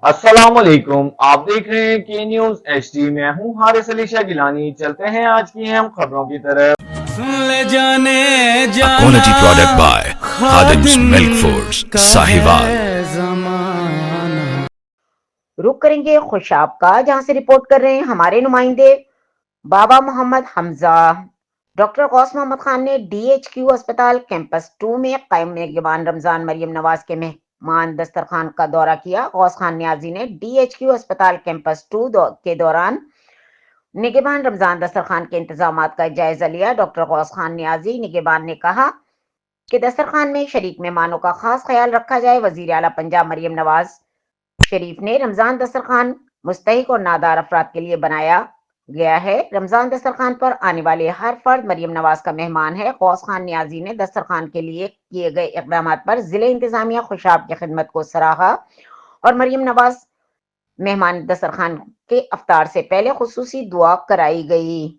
السلام علیکم، آپ دیکھ رہے ہیں کے نیوز ایچ ڈی۔ میں ہوں حارث علی شاہ گیلانی۔ چلتے ہیں آج کی اہم خبروں کی طرف۔ لے جانے A جانا quality product by Khadim's Khadim Milk Foods, کا Sahiwal. ہے زمانہ۔ رخ کریں گے خوشاب کا، جہاں سے رپورٹ کر رہے ہیں ہمارے نمائندے بابا محمد حمزہ۔ ڈاکٹر غوث محمد خان نے ڈی ایچ کیو اسپتال کیمپس 2 میں قائم نگہبان رمضان مریم نواز کے مہمان دسترخوان کا دورہ کیا۔ غوث خان نیازی نے ڈی ایچ کیو اسپتال کیمپس 2 کے دوران نگہبان رمضان دسترخوان کے انتظامات کا جائزہ لیا۔ ڈاکٹر غوث خان نیازی نگہبان نے کہا کہ دسترخوان میں شریک مہمانوں کا خاص خیال رکھا جائے۔ وزیر اعلیٰ پنجاب مریم نواز شریف نے رمضان دسترخوان مستحق اور نادار افراد کے لیے بنایا گیا ہے۔ رمضان دسترخوان پر آنے والے ہر فرد مریم نواز کا مہمان ہے۔ غوث خان نیازی نے دسترخوان کے لیے کیے گئے اقدامات پر ضلع انتظامیہ خوشاب کی خدمت کو سراہا اور مریم نواز مہمان دسترخوان کے افطار سے پہلے خصوصی دعا کرائی گئی۔